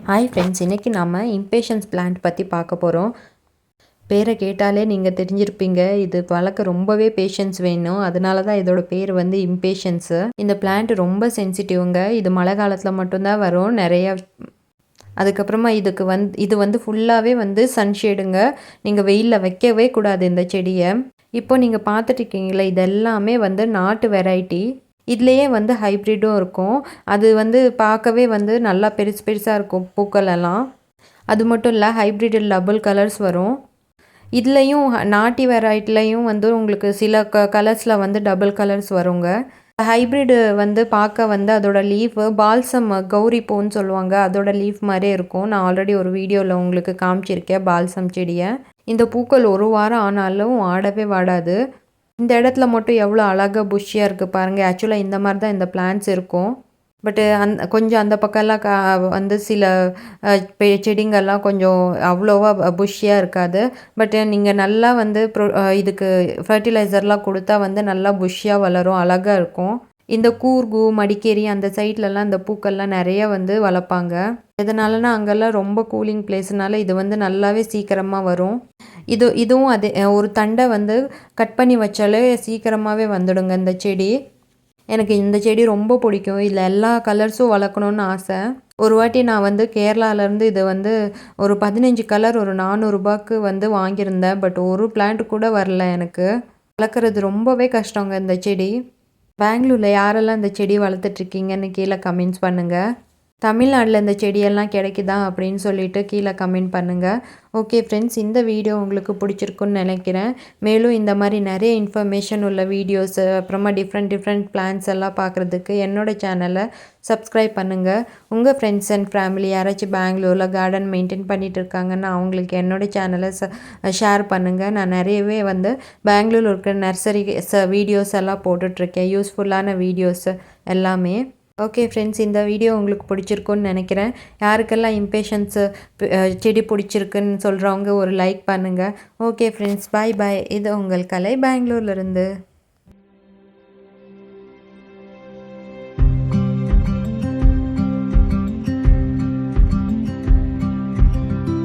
Hi friends, இன்றைக்கி நாம் impatiens plant பற்றி பார்க்க போகிறோம். பேரை கேட்டாலே நீங்கள் தெரிஞ்சிருப்பீங்க, இது வளர்க்க ரொம்பவே பேஷன்ஸ் வேணும். அதனால தான் இதோட பேர் வந்து இம்பேஷன்ஸு. இந்த பிளான்ட் ரொம்ப சென்சிட்டிவ்ங்க. இது மழை காலத்தில் மட்டும்தான் வரும் நிறையா. அதுக்கப்புறமா இது வந்து ஃபுல்லாகவே வந்து சன்ஷேடுங்க. நீங்கள் வெயிலில் வைக்கவே கூடாது இந்த செடியை. இப்போ நீங்கள் பார்த்துட்ருக்கீங்களா, இது எல்லாமே வந்து நாட்டு வெரைட்டி. இதுலேயே வந்து ஹைப்ரிட்டும் இருக்கும். அது வந்து பார்க்கவே வந்து நல்லா பெருசு பெருசாக இருக்கும் பூக்கள் எல்லாம். அது மட்டும் இல்லை, ஹைப்ரிட் டபுள் கலர்ஸ் வரும். இதுலேயும் நாட்டி வெரைட்டிலையும் வந்து உங்களுக்கு சில கலர்ஸில் வந்து டபுள் கலர்ஸ் வருங்க. ஹைப்ரிடு வந்து பார்க்க வந்து அதோட லீஃப் பால்சம் கௌரி பூன்னு சொல்லுவாங்க, அதோட லீஃப் மாதிரியே இருக்கும். நான் ஆல்ரெடி ஒரு வீடியோவில் உங்களுக்கு காமிச்சிருக்கேன் பால்சம் செடியை. இந்த பூக்கள் ஒரு வாரம் ஆனாலும் வாடவே வாடாது. இந்த இடத்துல மட்டும் எவ்வளோ அழகாக புஷ்ஷியாக இருக்குது பாருங்கள். ஆக்சுவலாக இந்த மாதிரி தான் இந்த பிளான்ட்ஸ் இருக்கும். பட்டு கொஞ்சம் அந்த பக்கம்லாம் வந்து சில செடிங்கள்லாம் கொஞ்சம் அவ்வளோவா புஷ்ஷியாக இருக்காது. பட் நீங்கள் நல்லா வந்து இதுக்கு ஃபர்டிலைசர்லாம் கொடுத்தா வந்து நல்லா புஷ்ஷியாக வளரும், அழகாக இருக்கும். இந்த கூர்கு மடிக்கேரி அந்த சைட்லலாம் இந்த பூக்கள்லாம் நிறைய வந்து வளர்ப்பாங்க. எதனாலனா அங்கெல்லாம் ரொம்ப கூலிங் பிளேஸ்னால இது வந்து நல்லாவே சீக்கிரமாக வரும். இதுவும் அதே ஒரு தண்டை வந்து கட் பண்ணி வச்சாலே சீக்கிரமாகவே வந்துடுங்க இந்த செடி. எனக்கு இந்த செடி ரொம்ப பிடிக்கும். இதில் எல்லா கலர்ஸும் வளர்க்கணுன்னு ஆசை. ஒரு வாட்டி நான் வந்து கேரளாவிலேருந்து இது வந்து ஒரு 15 கலர் ஒரு 400 ரூபாய்க்கு வந்து வாங்கியிருந்தேன். பட் ஒரு பிளான்ட் கூட வரல எனக்கு. வளர்க்குறது ரொம்பவே கஷ்டங்க இந்த செடி. பெங்களூரில் யாரெல்லாம் இந்த செடி வளர்த்துட்ருக்கீங்கன்னு கீழே கமெண்ட்ஸ் பண்ணுங்கள். தமிழ்நாட்டில் இந்த செடியெல்லாம் கிடைக்குதா அப்படின்னு சொல்லிட்டு கீழே கமெண்ட் பண்ணுங்கள். ஓகே ஃப்ரெண்ட்ஸ், இந்த வீடியோ உங்களுக்கு பிடிச்சிருக்குன்னு நினைக்கிறேன். மேலும் இந்த மாதிரி நிறைய இன்ஃபர்மேஷன் உள்ள வீடியோஸு, அப்புறமா டிஃப்ரெண்ட் பிளான்ஸ் எல்லாம் பார்க்குறதுக்கு என்னோடய சேனலை சப்ஸ்கிரைப் பண்ணுங்கள். உங்கள் ஃப்ரெண்ட்ஸ் அண்ட் ஃபேமிலி யாராச்சும் பெங்களூரில் கார்டன் மெயின்டைன் பண்ணிகிட்டு இருக்காங்கன்னா அவங்களுக்கு என்னோடய சேனலை ஷேர் பண்ணுங்கள். நான் நிறையவே வந்து பெங்களூரில் இருக்கிற நர்சரி வீடியோஸ் எல்லாம் போட்டுட்ருக்கேன், யூஸ்ஃபுல்லான வீடியோஸு எல்லாமே. ஓகே ஃப்ரெண்ட்ஸ், இந்த வீடியோ உங்களுக்கு பிடிச்சிருக்குன்னு நினைக்கிறேன். யாருக்கெல்லாம் இம்பேஷன்ஸு செடி பிடிச்சிருக்குன்னு சொல்கிறவங்க ஒரு லைக் பண்ணுங்கள். ஓகே ஃப்ரெண்ட்ஸ், பாய் பாய். இது உங்கள் கலை பெங்களூர்லேருந்து.